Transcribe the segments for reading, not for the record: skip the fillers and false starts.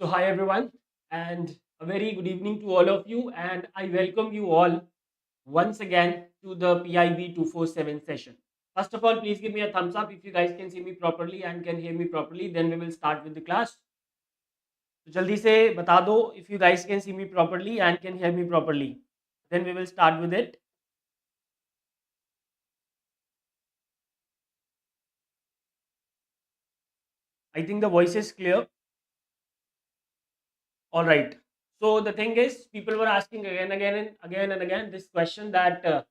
So, hi everyone, and a very good evening to all of you. And I welcome you all once again to the PIB 247 session. First of all, please give me a thumbs up if you guys can see me properly and can hear me properly. Then we will start with the class. So, जल्दी से बता दो if you guys can see me properly and can hear me properly. Then we will start with it. I think the voice is clear. All right. So the thing is, people were asking again and again this question that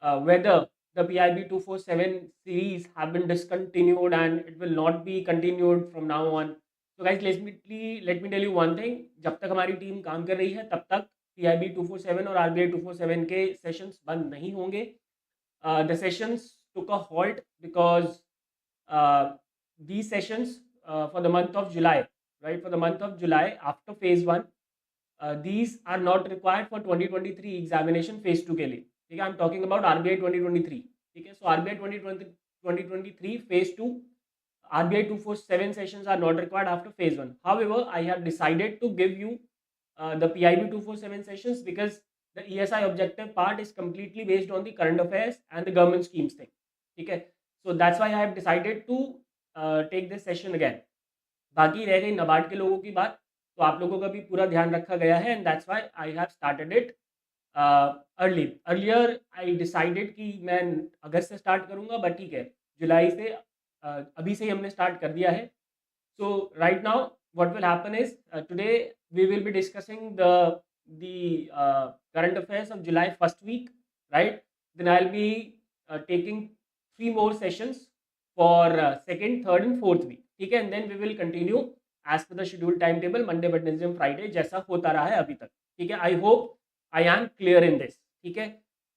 whether the PIB 247 series have been discontinued and it will not be continued from now on. So guys, let me tell you one thing. जब तक हमारी team काम कर रही है तब तक PIB 247 और RBI 247 के सेशंस बंद नहीं होंगे. The sessions took a halt because these sessions for the month of July, right? For the month of July after phase 1, these are not required for 2023 examination phase 2 के लिए. ठीक है, I am talking about RBI 2023. ठीक है, so RBI 2023 phase 2, RBI 247 sessions are not required after phase 1. However, I have decided to give you the PIB 247 sessions because the ESI objective part is completely based on the current affairs and the government schemes thing. ठीक है, so that's why I have decided to take this session again. बाकी रह गई नबार्ड के लोगों की बात, तो आप लोगों का भी पूरा ध्यान रखा गया है and that's why I have started it earlier. I decided कि मैं अगस्त से स्टार्ट करूंगा, बट ठीक है, जुलाई से अभी से ही हमने स्टार्ट कर दिया है. So right now what will happen is today we will be discussing the current affairs of July first week, right? Then I'll be taking 3 more sessions for second, third and fourth week. ठीक है, and then we will continue as per the schedule time table Monday Wednesday Friday जैसा होता रहा है अभी तक. ठीक है, I hope I am clear in this. ठीक है,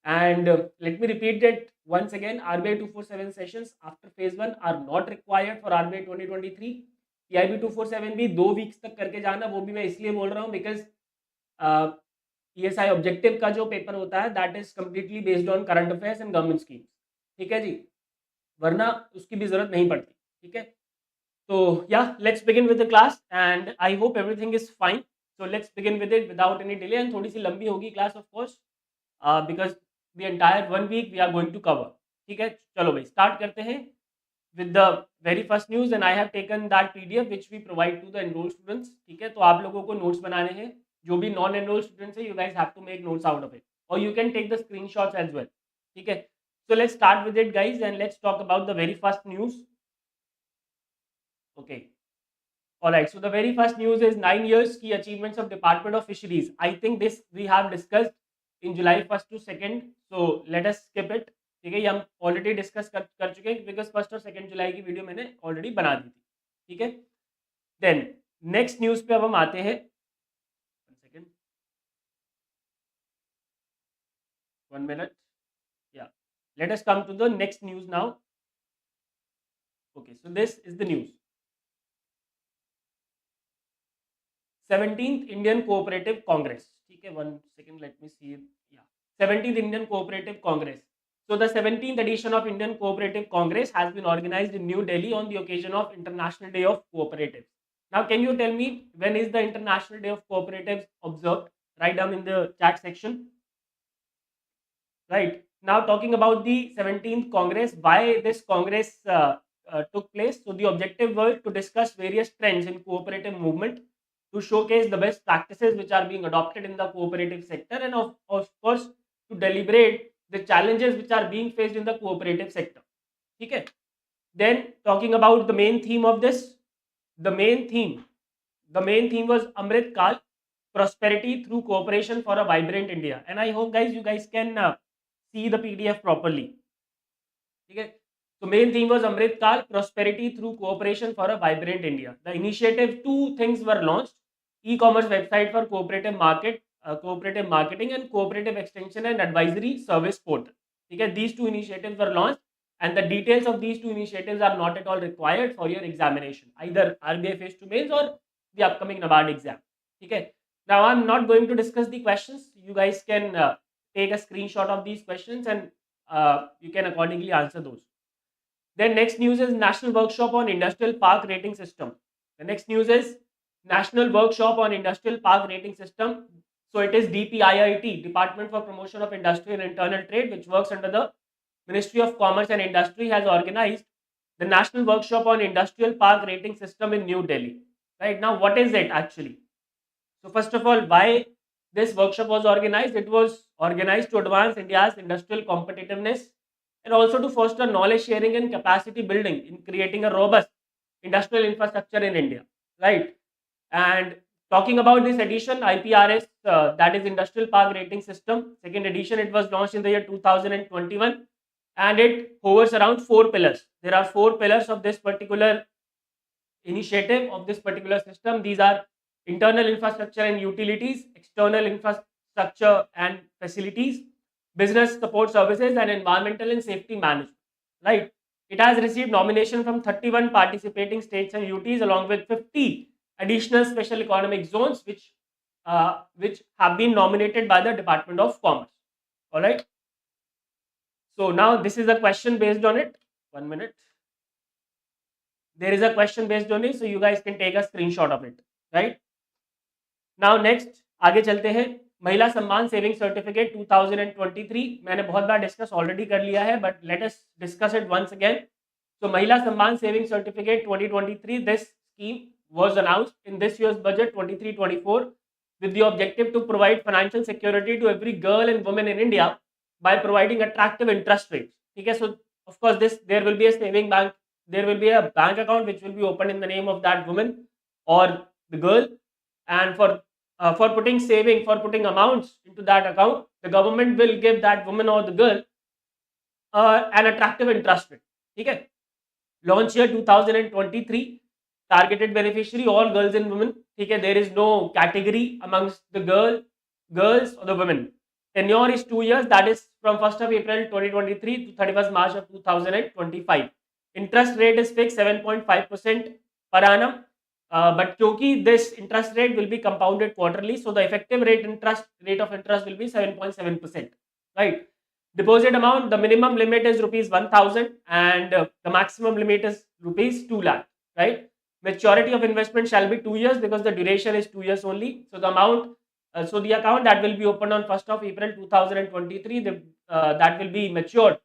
and let me repeat that once again. RBI 247 sessions after phase 1 are not required for RBI 2023. PIB 247 भी 2 वीक्स तक करके जाना, वो भी मैं इसलिए बोल रहा हूँ बिकॉज ESI ऑब्जेक्टिव का जो पेपर होता है that is completely based on current affairs and government schemes. ठीक है जी, वरना उसकी भी जरूरत नहीं पड़ती. ठीक है, so yeah, let's begin with the class and I hope everything is fine. So let's begin with it without any delay. And थोड़ी सी लंबी होगी class of course because the entire 1 week we are going to cover. ठीक है, चलो भाई start करते हैं with the very first news. And I have taken that PDF which we provide to the enrolled students. ठीक है, तो आप लोगों को notes बनाने हैं. जो भी non enrolled students है, you guys have to make notes out of it or you can take the screenshots as well. ठीक है, so let's start with it guys and let's talk about the very first news. Okay. All right. So the very first news is 9 years key achievements of Department of Fisheries. I think this we have discussed in July 1st to 2nd. So let us skip it. ठीक है, ये हम already discuss कर चुके हैं because 1st और 2nd जुलाई की video मैंने ऑलरेडी बना दी थी. ठीक है, देन नेक्स्ट न्यूज पे अब हम आते हैं. 1 second, 1 minute. Yeah, let us come to the next news now. Okay, so this is the news. 17th Indian Cooperative Congress. ठीक है, 1 second, let me see. Yeah, 17th Indian Cooperative Congress. So the 17th edition of Indian Cooperative Congress has been organized in New Delhi on the occasion of International Day of Cooperatives. Now, can you tell me when is the International Day of Cooperatives observed? Write down in the chat section. Right now, talking about the 17th Congress, why this Congress took place. So the objective was to discuss various trends in cooperative movement, to showcase the best practices which are being adopted in the cooperative sector, and of course to deliberate the challenges which are being faced in the cooperative sector. Okay. Then talking about the main theme of this, the main theme, the main theme was Amrit Kal, prosperity through cooperation for a vibrant India. And I hope guys, you guys can see the PDF properly. Okay. So main theme was Amrit Kal, prosperity through cooperation for a vibrant India. The initiative, two things were launched: e-commerce website for cooperative marketing, and cooperative extension and advisory service portal. Okay, these two initiatives were launched, and the details of these two initiatives are not at all required for your examination, either RBI face to mains or the upcoming NABARD exam. Okay. Now I'm not going to discuss the questions. You guys can take a screenshot of these questions and you can accordingly answer those. Then next news is National Workshop on Industrial Park Rating System. The next news is National Workshop on Industrial Park Rating System. So it is DPIIT, Department for Promotion of Industry and Internal Trade, which works under the Ministry of Commerce and Industry, has organized the National Workshop on Industrial Park Rating System in New Delhi. Right now, what is it actually? So first of all, why this workshop was organized? It was organized to advance India's industrial competitiveness and also to foster knowledge sharing and capacity building in creating a robust industrial infrastructure in India. Right. And talking about this edition, IPRS, that is Industrial Park Rating System, second edition, it was launched in the year 2021 and it hovers around four pillars. There are four pillars of this particular initiative, of this particular system. These are internal infrastructure and utilities, external infrastructure and facilities, business support services, and environmental and safety management. Right. It has received nomination from 31 participating states and UTs along with 50 additional special economic zones which have been nominated by the Department of Commerce. All right. So now this is a question based on it. 1 minute. There is a question based on it, so you guys can take a screenshot of it. Right. Now next आगे चलते हैं. महिला सम्मान saving certificate 2023 मैंने बहुत बार discuss already कर लिया है, but let us discuss it once again. So Mahila Samman Saving Certificate 2023, this scheme was announced in this year's budget 23-24 with the objective to provide financial security to every girl and woman in India by providing attractive interest rates. Okay, so of course there will be a saving bank, there will be a bank account which will be opened in the name of that woman or the girl, and for putting amounts into that account, the government will give that woman or the girl an attractive interest rate. Okay. Launch year 2023, targeted beneficiary all girls and women. Okay, there is no category amongst the girls or the women. Tenure is 2 years, that is from 1st of April 2023 to 31st March of 2025. Interest rate is fixed 7.5% per annum, but क्योंकि this interest rate will be compounded quarterly, so the effective rate of interest will be 7.7%. Right. Deposit amount, the minimum limit is rupees 1000 and the maximum limit is rupees 2 lakh. Right. Maturity of investment shall be 2 years because the duration is 2 years only. So the amount, so the account that will be opened on 1st of April 2023, that will be matured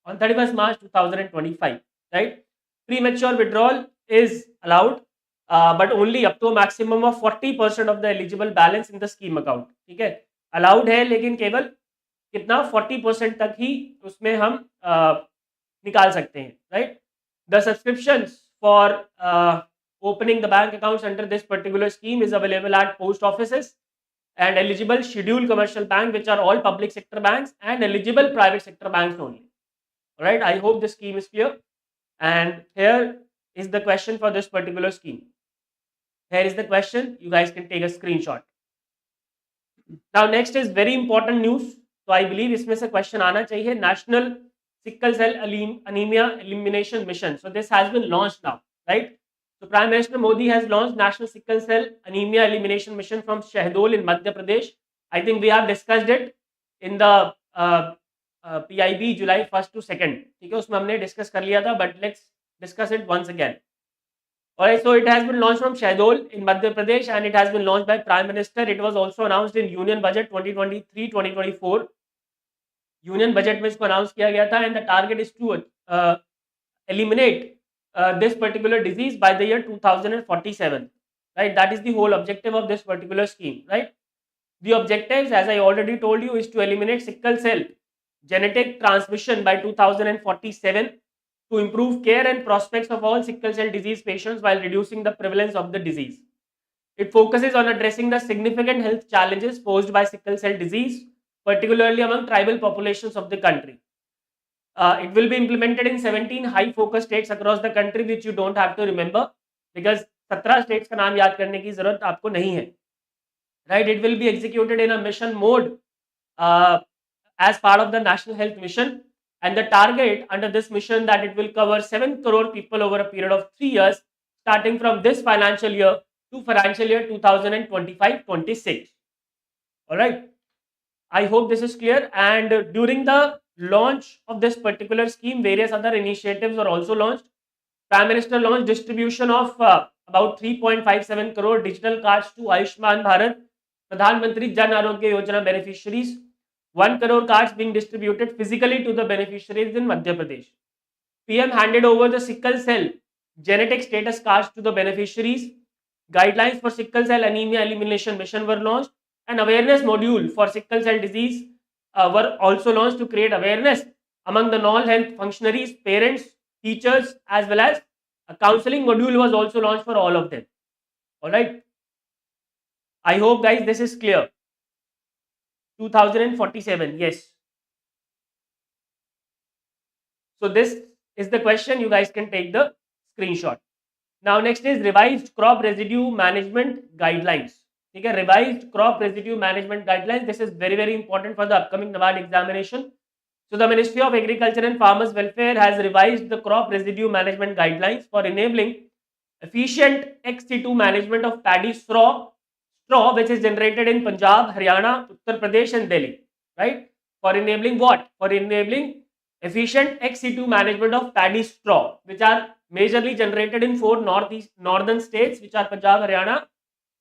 on 31st March 2025. Right. Premature withdrawal is allowed, but only up to a maximum of 40% of the eligible balance in the scheme account. ठीक है, allowed है लेकिन केवल कितना 40% तक ही उसमें हम निकाल सकते हैं. Right. The subscriptions for opening the bank accounts under this particular scheme is available at post offices and eligible scheduled commercial bank, which are all public sector banks, and eligible private sector banks only. All right, I hope this scheme is clear. And here is the question for this particular scheme. Here is the question, you guys can take a screenshot. Now next is very important news. तो I believe इसमें से question आना चाहिए. National sickle cell anaemia elimination mission. So this has been launched now, right? So Prime Minister Modi has launched National Sickle Cell Anemia Elimination Mission from Shahdol in Madhya Pradesh. I think we have discussed it in the PIB July 1st to 2nd. ठीक है, उसमें हमने discuss कर लिया था, but let's discuss it once again. Alright, so it has been launched from Shahdol in Madhya Pradesh and it has been launched by Prime Minister. It was also announced in Union Budget 2023-2024. Union budget में इसको announce किया गया था. And the target is to eliminate this particular disease by the year 2047. Right, that is the whole objective of this particular scheme. Right, the objectives, as I already told you, is to eliminate sickle cell genetic transmission by 2047, to improve care and prospects of all sickle cell disease patients while reducing the prevalence of the disease. It focuses on addressing the significant health challenges posed by sickle cell disease, particularly among tribal populations of the country. It will be implemented in 17 high focus states across the country, which you don't have to remember because 17 states का नाम याद करने की जरूरत आपको नहीं है. Right, it will be executed in a mission mode as part of the National Health Mission, and the target under this mission that it will cover 7 crore people over a period of 3 years starting from this financial year to financial year 2025-26. All right, I hope this is clear. And during the launch of this particular scheme, various other initiatives are also launched. Prime Minister launched distribution of about 3.57 crore digital cards to Ayushman Bharat Pradhan Jan Arogya Yojana beneficiaries. 1 crore cards being distributed physically to the beneficiaries in Madhya Pradesh. PM handed over the sickle cell genetic status cards to the beneficiaries. Guidelines for sickle cell anemia elimination mission were launched. An awareness module for sickle cell disease were also launched to create awareness among the non-health functionaries, parents, teachers, as well as a counseling module was also launched for all of them. All right. I hope, guys, this is clear. 2047. Yes. So this is the question. You guys can take the screenshot. Now next is revised crop residue management guidelines. Okay, revised crop residue management guidelines. This is very important for the upcoming NABARD examination. So the Ministry of Agriculture and Farmers Welfare has revised the crop residue management guidelines for enabling efficient ex situ management of paddy straw which is generated in Punjab, Haryana, Uttar Pradesh and Delhi. Right? For enabling what? For enabling efficient ex situ management of paddy straw, which are majorly generated in four northern states, which are Punjab, Haryana,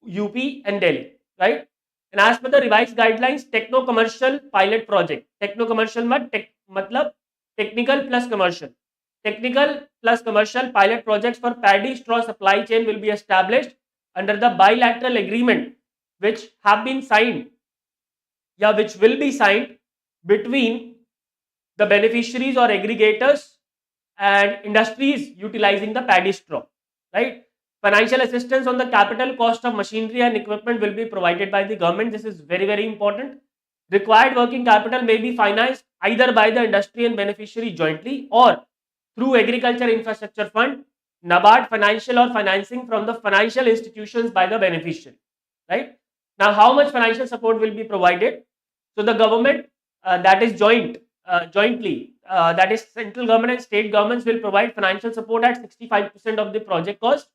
UP and Delhi. Right? And as per the revised guidelines, techno commercial pilot project. Techno commercial matlab technical plus commercial. Technical plus commercial pilot projects for paddy straw supply chain will be established under the bilateral agreement which have been signed, which will be signed between the beneficiaries or aggregators and industries utilizing the paddy straw. Right? Financial assistance on the capital cost of machinery and equipment will be provided by the government. This is very important. Required working capital may be financed either by the industry and beneficiary jointly or through Agriculture Infrastructure Fund, NABARD financial or financing from the financial institutions by the beneficiary. Right? Now, how much financial support will be provided? So the government that is jointly, that is central government and state governments will provide financial support at 65% of the project cost.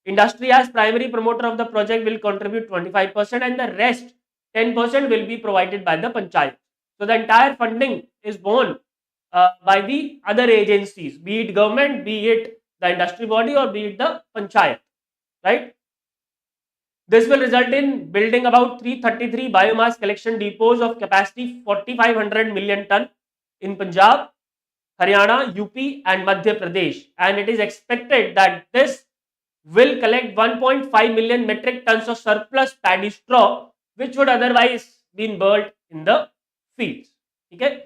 Industry as primary promoter of the project will contribute 25% and the rest 10% will be provided by the panchayat. So the entire funding is borne by the other agencies, be it government, be it the industry body or be it the panchayat. Right? This will result in building about 333 biomass collection depots of capacity 4500 million ton in Punjab, Haryana, UP and Madhya Pradesh, and it is expected that this will collect 1.5 million metric tons of surplus paddy straw which would otherwise been burnt in the fields. Okay.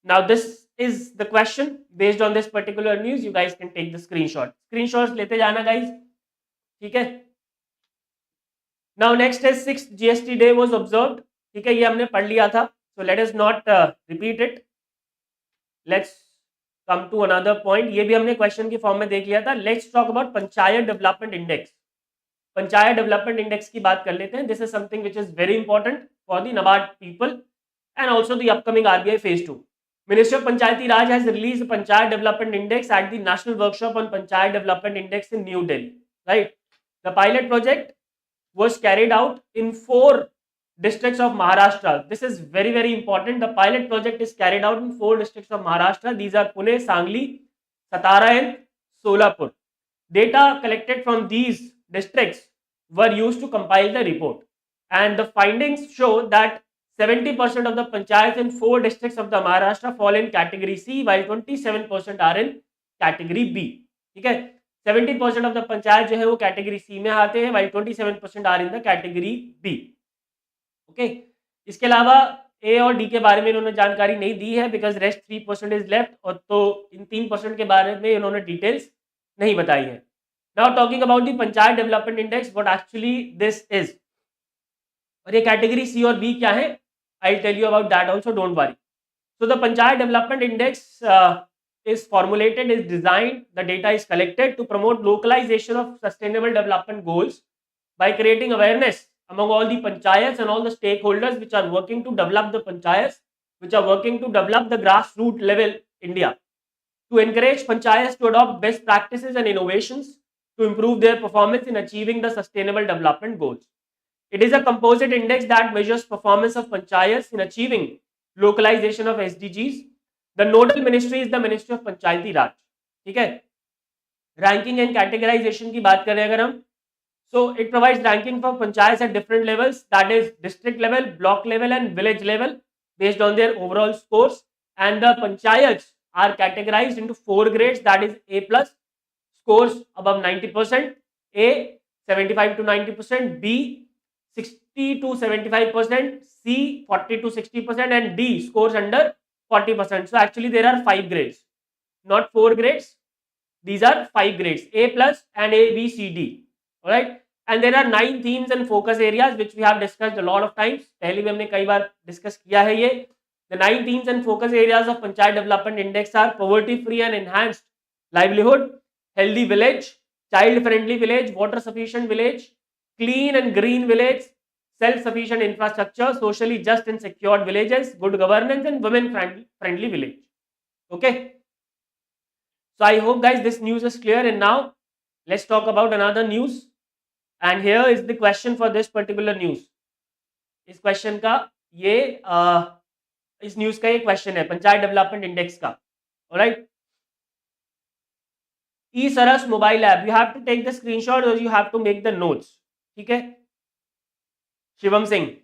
Now this is the question. Based on this particular news, you guys can take the screenshot. Screenshots lete jana, guys. Okay. Now next is 6th GST day was observed. ठीक है, ये हमने पढ़ लिया था. So let us not repeat it. Let's come to another point. ये भी हमने क्वेश्चन के फॉर्म में देख लिया था. Let's talk about panchayat development index. Panchayat development index की बात कर लेते हैं. This is something which is very important for the NABARD people and also the upcoming RBI phase 2. Ministry of Panchayati Raj has released Panchayat Development Index at the National Workshop on Panchayat Development Index in New Delhi. Right? The pilot project was carried out in 4 districts of Maharashtra. This is very important. The pilot project is carried out in 4 districts of Maharashtra. These are Pune, Sangli, Satara and Solapur. Data collected from these districts were used to compile the report. And the findings show that 70% of the panchayats in 4 districts of the Maharashtra fall in category C while 27% are in category B. ठीक है, 70% of the panchayat जो है वो category C में आते हैं while 27% are in the category B. Okay, इसके अलावा ए और डी के बारे में इन्होंने जानकारी नहीं दी है बिकॉज रेस्ट 3% इज लेफ्ट, और तो इन 3% के बारे में इन्होंने डिटेल्स नहीं बताई है. Now talking about the panchayat development index, what actually this is, और ये कैटेगरी सी और बी क्या है, I tell you about that also, don't worry. So the panchayat development index is formulated, is designed, the data is collected to promote localization of sustainable development goals by creating awareness among all the panchayats and all the stakeholders which are working to develop the panchayats, which are working to develop the grassroots level India, to encourage panchayats to adopt best practices and innovations to improve their performance in achieving the sustainable development goals. It is a composite index that measures performance of panchayats in achieving localization of SDGs. The nodal ministry is the Ministry of Panchayati Raj. ठीक है, ranking and categorisation की बात करें अगर हम, So it provides ranking for panchayats at different levels, that is district level, block level, and village level, based on their overall scores. And the panchayats are categorized into four grades, that is A plus, scores above 90%, A 75 to 90%, B 60 to 75%, C 40 to 60%, and D scores under 40%. So actually there are five grades, not four grades. These are five grades, A plus and A, B, C, D. All right. And there are 9 themes and focus areas which we have discussed a lot of times. पहले भी हमने कई बार discuss किया है ये. The 9 themes and focus areas of Panchayat Development Index are poverty free and enhanced livelihood, healthy village, child friendly village, water sufficient village, clean and green village, self sufficient infrastructure, socially just and secured villages, good governance, and women friendly village. Okay. So I hope guys this news is clear, and now let's talk about another news. And here is the question for this particular news. इस question का ये इस news का ये question है panchayat development index का. Alright. E Saras mobile app, you have to take the screenshot और you have to make the notes. ठीक है. Shivam Singh,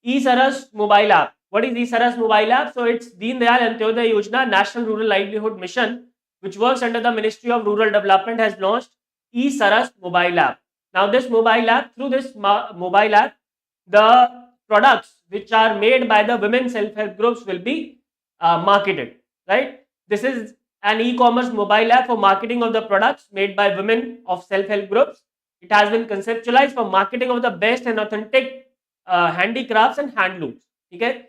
e Saras mobile app. What is e-Saras mobile app? So it's Deen Dayal Antyodaya Yojana, National Rural Livelihood Mission, which works under the Ministry of Rural Development, has launched e-Saras mobile app. Now this mobile app, through this mobile app, the products which are made by the women self-help groups will be marketed, right? This is an e-commerce mobile app for marketing of the products made by women of self-help groups. It has been conceptualized for marketing of the best and authentic handicrafts and handlooms. Okay.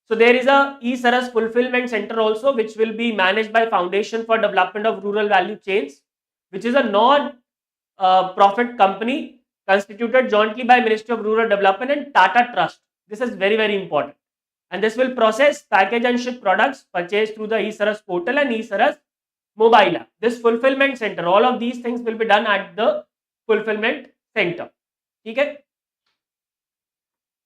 So there is a e-Saras fulfillment center also, which will be managed by Foundation for Development of Rural Value Chains, which is a non-profit company constituted jointly by Ministry of Rural Development and Tata Trust. This is very, very important. And this will process, package and ship products purchased through the e-Saras portal and e-Saras mobile app. This fulfillment center, all of these things will be done at the fulfillment center. Okay.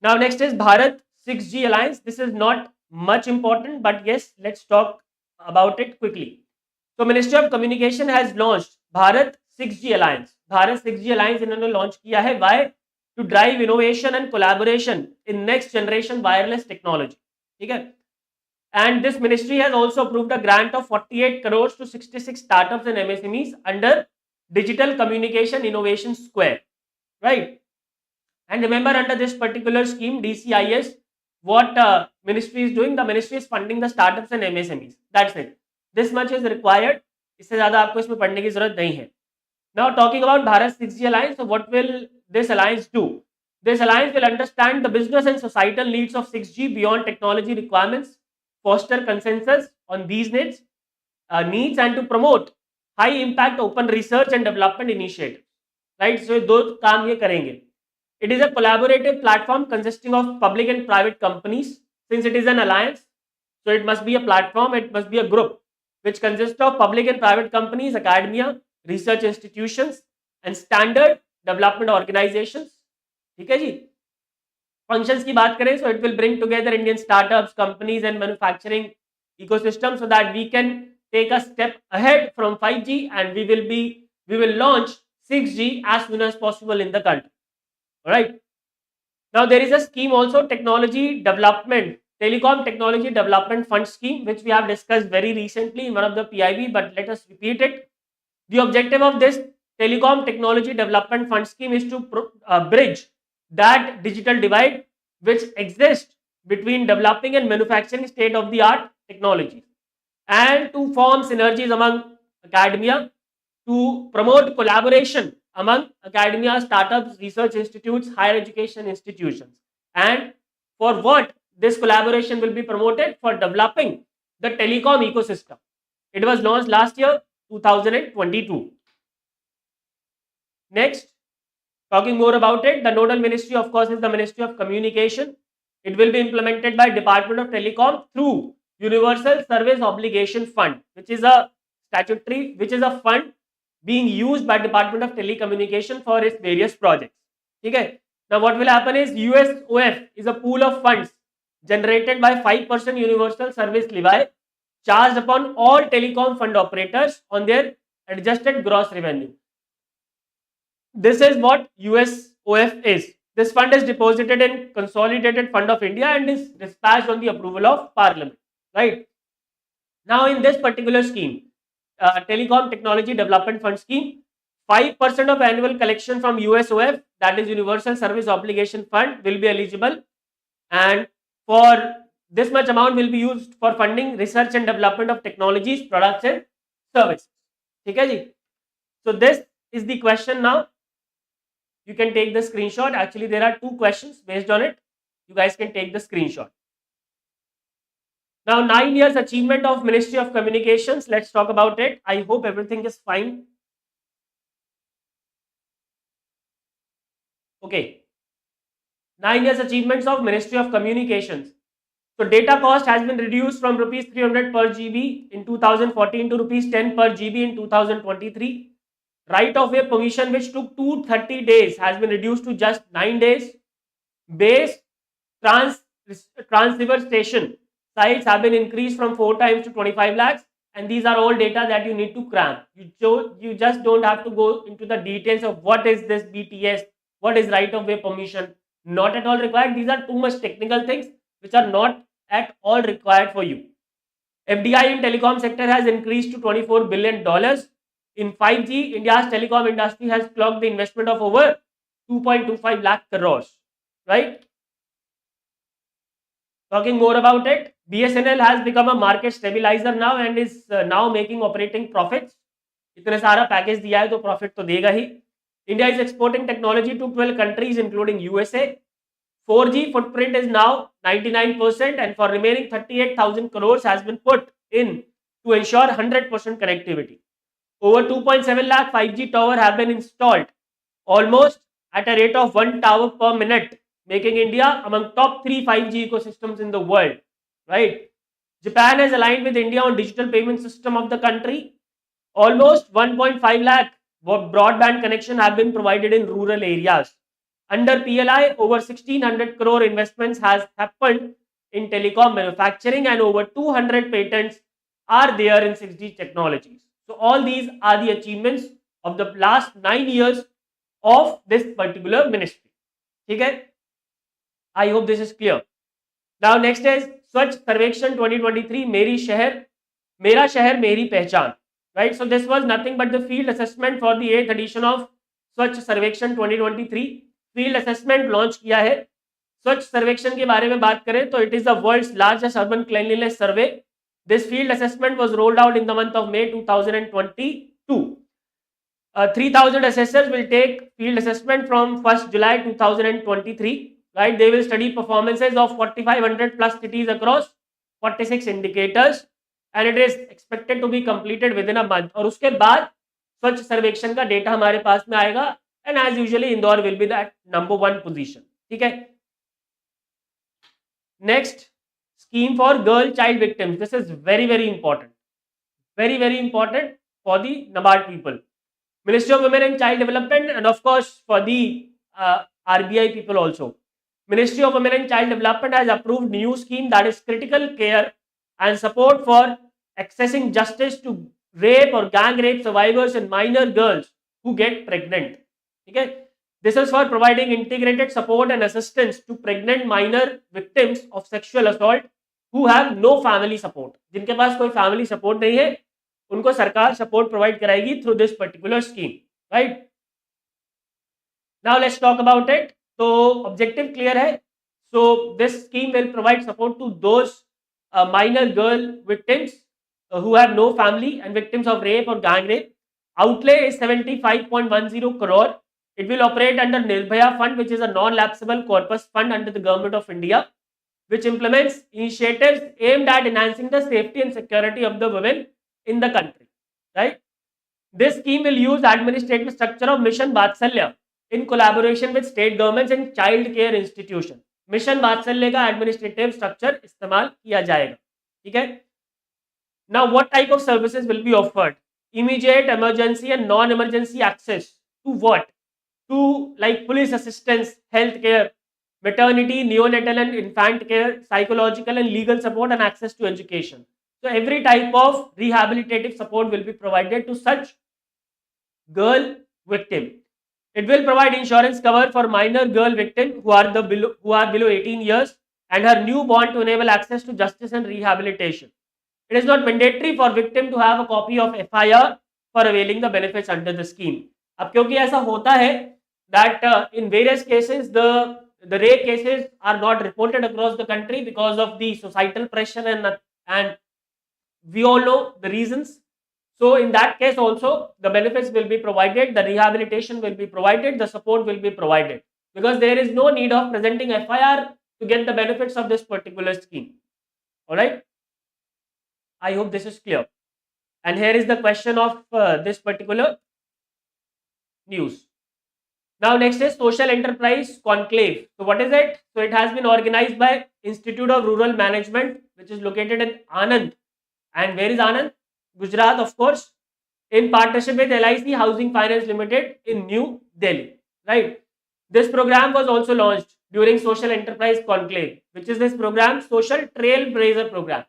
Now next is Bharat 6G alliance. This is not much important, but yes, let's talk about it quickly. So Ministry of Communication has launched Bharat 6G alliance. Bharat 6G alliance इन्होंने launch किया है. Why? To drive innovation and collaboration in next generation wireless technology. ठीक है. And this ministry has also approved a grant of 48 crores to 66 startups and MSMEs under Digital Communication Innovation Square, right? And remember, under this particular scheme, DCIS, what ministry is doing? The ministry is funding the startups and MSMEs. That's it. This much is required. इससे ज़्यादा आपको इसमें पढ़ने की ज़रूरत नहीं है. Now talking about Bharat 6G alliance, so what will this alliance do? This alliance will understand the business and societal needs of 6G beyond technology requirements, foster consensus on these needs, and to promote high impact open research and development initiatives. Right? So दो काम ये करेंगे. It is a collaborative platform consisting of public and private companies. Since it is an alliance, so it must be a platform, it must be a group which consists of public and private companies, academia, research institutions, and standard development organizations. ठीक है जी. Functions की बात करें, so it will bring together Indian startups, companies, and manufacturing ecosystem so that we can take a step ahead from 5G, and we will launch 6G as soon as possible in the country. All right. Now there is a scheme also, Telecom Technology Development Fund scheme, which we have discussed very recently in one of the PIB, but let us repeat it. The objective of this Telecom Technology Development Fund scheme is to bridge that digital divide which exists between developing and manufacturing state-of-the-art technologies, and to form synergies among academia, to promote collaboration among academia, startups, research institutes, higher education institutions. And for what this collaboration will be promoted? For developing the telecom ecosystem. It was launched last year, 2022. Next, talking more about it, the nodal ministry, of course, is the Ministry of Communication. It will be implemented by Department of Telecom through Universal Service Obligation Fund, which is a fund being used by Department of Telecommunication for its various projects. Okay. Now what will happen is USOF is a pool of funds generated by 5% universal service levy charged upon all telecom fund operators on their adjusted gross revenue. This is what USOF is. This fund is deposited in Consolidated Fund of India and is dispatched on the approval of Parliament. Right. Now, in this particular scheme, Telecom Technology Development Fund scheme, 5% of annual collection from USOF, that is Universal Service Obligation Fund, will be eligible, and for this much amount will be used for funding research and development of technologies, products and services. ठीक है जी? So this is the question now. You can take the screenshot. Actually, there are two questions based on it. You guys can take the screenshot. Now, 9 years achievement of Ministry of Communications. Let's talk about it. I hope everything is fine. Okay. 9 years achievements of Ministry of Communications. So data cost has been reduced from rupees 300 per GB in 2014 to rupees 10 per GB in 2023. Right of way permission, which took 230 days, has been reduced to just 9 days. Base trans transceiver station sites have been increased from 4 times to 25 lakhs, and these are all data that you need to cram. You just don't have to go into the details of what is this BTS, what is right of way permission. Not at all required. These are too much technical things which are not at all required for you. FDI in telecom sector has increased to $24 billion. In 5G, India's telecom industry has clocked the investment of over 2.25 lakh crores. Right? Talking more about it, BSNL has become a market stabilizer now and is now making operating profits. इतने सारा package दिया है तो profit तो देगा ही. India is exporting technology to 12 countries including USA. 4G footprint is now 99% and for remaining 38,000 crores has been put in to ensure 100% connectivity. Over 2.7 lakh 5G towers have been installed, almost at a rate of 1 tower per minute, making India among top 3 5G ecosystems in the world. Right? Japan has aligned with India on digital payment system of the country. Almost 1.5 lakh broadband connection have been provided in rural areas. Under PLI, over 1600 crore investments has happened in telecom manufacturing and over 200 patents are there in 6G technologies. So all these are the achievements of the last 9 years of this particular ministry. Okay? I hope this is clear. Now next is Swachh Sarvekshan 2023, Mera Shahar Meri Pehchan. Right? So this was nothing but the field assessment for the 8th edition of Swachh Sarvekshan 2023. Field assessment launch किया है. स्वच्छ सर्वेक्षण के बारे में बात करें तो it is the world's largest urban cleanliness survey. This field assessment was rolled out in the month of May 2022. 3,000 assessors will take field assessment from 1st July 2023. Right, they will study performances of 4,500 plus cities across 46 indicators and it is expected to be completed within a month. और उसके बाद स्वच्छ सर्वेक्षण का data हमारे पास में आएगा. And as usually, Indore will be that number 1 position. Okay. Next, scheme for girl child victims. This is very, very important. Very, very important for the NABARD people. Ministry of Women and Child Development and of course for the RBI people also. Ministry of Women and Child Development has approved new scheme that is critical care and support for accessing justice to rape or gang rape survivors and minor girls who get pregnant. Okay, this is for providing integrated support and assistance to pregnant minor victims of sexual assault who have no family support. जिनके पास कोई family support नहीं है, उनको सरकार support provide कराएगी through this particular scheme. Right? Now let's talk about it. So objective clear है. So this scheme will provide support to those minor girl victims who have no family and victims of rape or gang rape. Outlay is 75.10 crore. It will operate under Nirbhaya Fund, which is a non-lapsable corpus fund under the Government of India, which implements initiatives aimed at enhancing the safety and security of the women in the country. Right? This scheme will use administrative structure of Mission Vatsalya in collaboration with state governments and child care institutions. Mission Vatsalya का administrative structure इस्तेमाल किया जाएगा. ठीक है? Now, what type of services will be offered? Immediate, emergency, and non-emergency access to what? To like police assistance, health care, maternity, neonatal and infant care, psychological and legal support, and access to education. So every type of rehabilitative support will be provided to such girl victim. It will provide insurance cover for minor girl victims who are below 18 years and her newborn to enable access to justice and rehabilitation. It is not mandatory for victim to have a copy of FIR for availing the benefits under the scheme. अब क्योंकि ऐसा होता है that in various cases the rape cases are not reported across the country because of the societal pressure and we all know the reasons. So in that case also the benefits will be provided, the rehabilitation will be provided, the support will be provided, because there is no need of presenting FIR to get the benefits of this particular scheme. All right, I hope this is clear. And here is the question of this particular news. Now next is social enterprise conclave. So what is it? So it has been organized by Institute of Rural Management, which is located in Anand. And where is Anand? Gujarat, of course, in partnership with LIC Housing Finance Limited in New Delhi. Right. This program was also launched during Social Enterprise Conclave. Which is this program? Social Trailblazer Program.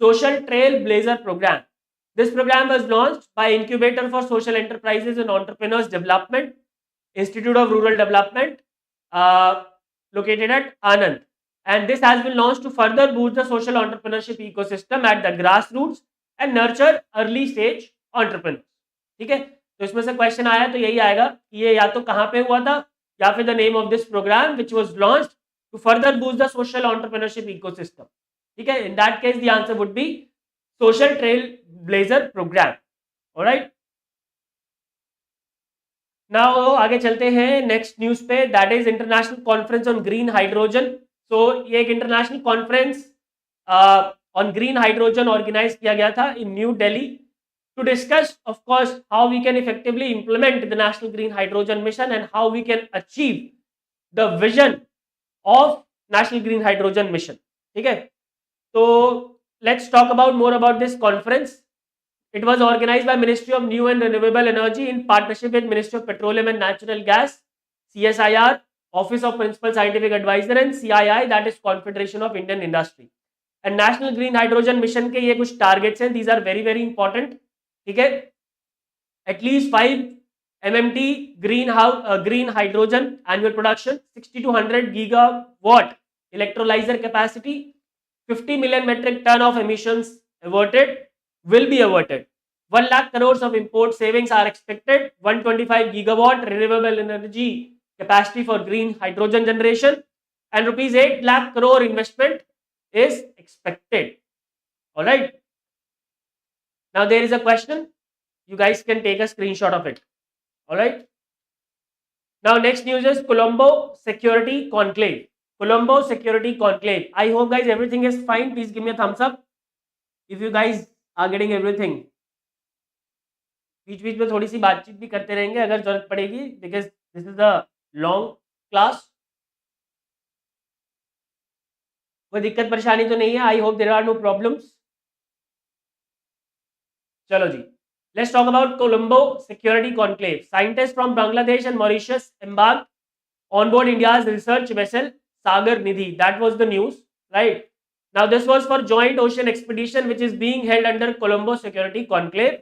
Social Trailblazer Program. This program was launched by Incubator for Social Enterprises and Entrepreneurs Development, Institute of Rural Development, located at Anand. And this has been launched to further boost the social entrepreneurship ecosystem at the grassroots and nurture early stage entrepreneurs. ठीक है, तो इसमें से question आया तो यही आएगा कि ये या तो कहाँ पे हुआ था या फिर the name of this program which was launched to further boost the social entrepreneurship ecosystem. ठीक है, in that case the answer would be social trailblazer program. Alright, now आगे चलते हैं नेक्स्ट न्यूज पे, that is international conference on green hydrogen. So ये एक international conference on green hydrogen organise किया गया था in new Delhi to discuss, of course, how we can effectively implement the National Green Hydrogen Mission and how we can achieve the vision of National Green Hydrogen Mission. ठीक है, तो let's talk about more about this conference. It was organized by Ministry of New and Renewable Energy in partnership with Ministry of Petroleum and Natural Gas, CSIR, Office of Principal Scientific Advisor, and CII, that is Confederation of Indian Industry. And National Green Hydrogen Mission के ये कुछ targets हैं. These are very very important. ठीक है, at least 5 MMT green hydrogen annual production, 60 to 100 gigawatt electrolyser capacity, 50 million metric ton of emissions averted will be averted, 1 lakh crores of import savings are expected, 125 gigawatt renewable energy capacity for green hydrogen generation, and rupees 8 lakh crore investment is expected. All right. Now there is a question, you guys can take a screenshot of it. All right. Now next news is Colombo Security Conclave. Colombo Security Conclave. I hope guys everything is fine. Please give me a thumbs up if you guys are getting everything. बीच बीच में थोड़ी सी बातचीत भी करते रहेंगे अगर जरूरत पड़ेगी, because this is a long class. कोई दिक्कत परेशानी तो नहीं है? I hope there are no problems. चलो जी, let's talk about Colombo Security Conclave. Scientists from Bangladesh and Mauritius embarked on board India's research vessel Sagar Nidhi. That was the news, right? Now this was for joint ocean expedition which is being held under Colombo Security Conclave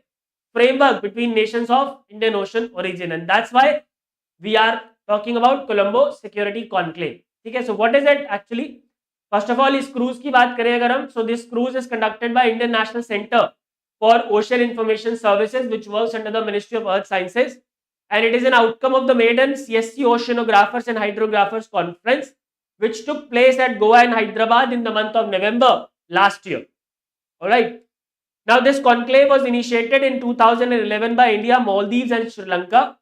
framework between nations of Indian Ocean origin, and that's why we are talking about Colombo Security Conclave. ठीक है, so what is it actually? First of all, इस cruise की बात करें अगर हम, so this cruise is conducted by Indian National Center for Ocean Information Services, which works under the Ministry of Earth Sciences, and it is an outcome of the maiden CSC Oceanographers and Hydrographers Conference, which took place at Goa and Hyderabad in the month of November last year. All right. Now, this conclave was initiated in 2011 by India, Maldives, and Sri Lanka,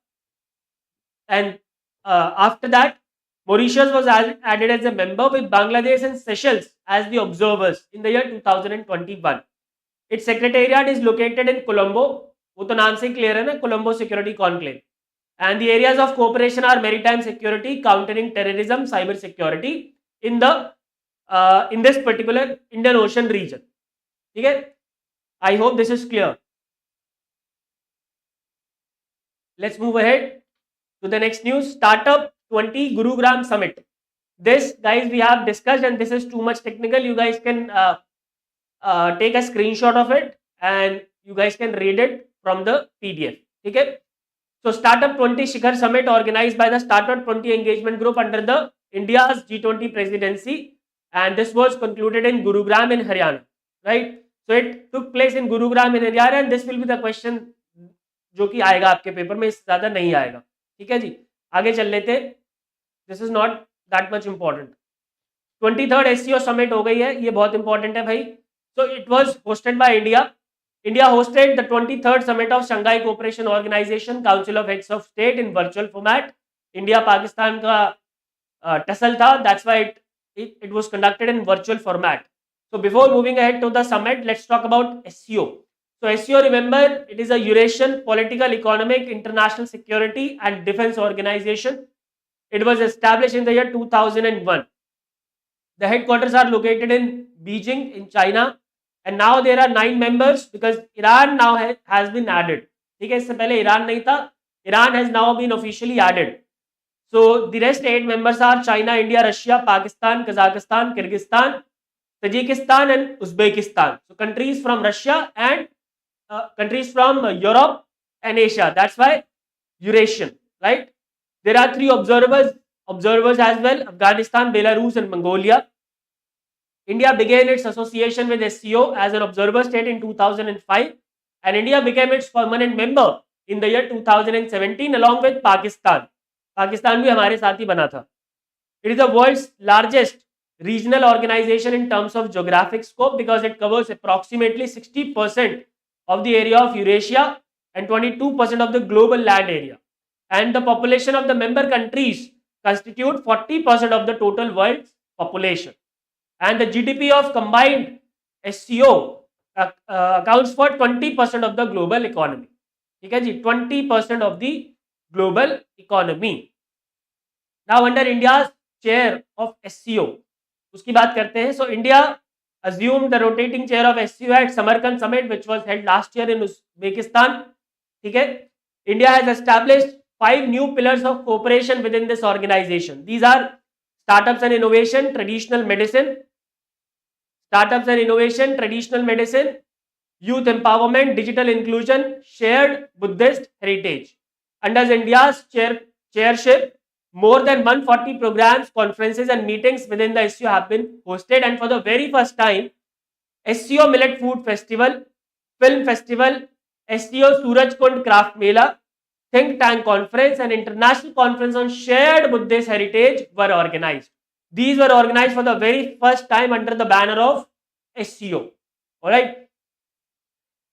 and after that, Mauritius was added as a member, with Bangladesh and Seychelles as the observers in the year 2021. Its secretariat is located in Colombo. वो तो नाम से ही clear है ना, Colombo Security Conclave. And the areas of cooperation are maritime security, countering terrorism, cyber security in this particular Indian Ocean region. ठीक है? I hope this is clear. Let's move ahead to the next news. Startup 20 Gurugram Summit. This guys we have discussed, and this is too much technical. You guys can take a screenshot of it and you guys can read it from the PDF. ठीक है, So Startup 20 Shikhar Summit organized by the Startup 20 Engagement Group under the India's G20 presidency, and this was concluded in Gurugram in Haryana, right? So it took place in Gurugram in Haryana, and this will be the question जो कि आएगा आपके paper में, इससे ज्यादा नहीं आएगा. ठीक है जी, आगे चल लेते. This is not that much important. 23rd SCO summit हो गई है, ये बहुत इंपॉर्टेंट है भाई. So it was hosted by India. India hosted the 23rd summit of Shanghai Cooperation Organization Council of Heads of State in virtual format. India Pakistan का tussle था, that's why it was conducted in virtual format. So before moving ahead to the summit, let's talk about SCO. So SCO, remember, it is a Eurasian Political, Economic, International Security and Defense Organization. It was established in the year 2001. The headquarters are located in Beijing in China, and now there are 9 members because Iran now has been added. ठीक है, इससे पहले Iran नहीं था. Iran has now been officially added. So the rest 8 members are China, India, Russia, Pakistan, Kazakhstan, Kyrgyzstan, Tajikistan and Uzbekistan. So countries from Russia and countries from Europe and Asia. That's why Eurasian, right? There are 3 observers as well: Afghanistan, Belarus and Mongolia. India began its association with SCO as an observer state in 2005, and India became its permanent member in the year 2017 along with Pakistan. Pakistan भी हमारे साथ ही बना था. It is the world's largest regional organization in terms of geographic scope because it covers approximately 60% of the area of Eurasia and 22% of the global land area. And the population of the member countries constitute 40% of the total world's population. And the GDP of combined SCO accounts for 20% of the global economy. ठीक है जी, 20% of the global economy. Now under India's chair of SCO, उसकी बात करते हैं. So India assumed the rotating chair of SCO at Samarkand summit which was held last year in Uzbekistan. ठीक है, India has established 5 new pillars of cooperation within this organization. These are startups and innovation, traditional medicine, youth empowerment, digital inclusion, shared Buddhist heritage. Under India's chairship, more than 140 programs, conferences and meetings within the SCO have been hosted, and for the very first time, SCO Millet Food Festival, Film Festival, SCO Suraj Kund Craft Mela, Think Tank Conference and International Conference on Shared Buddhist Heritage were organized. These were organized for the very first time under the banner of SCO. Alright.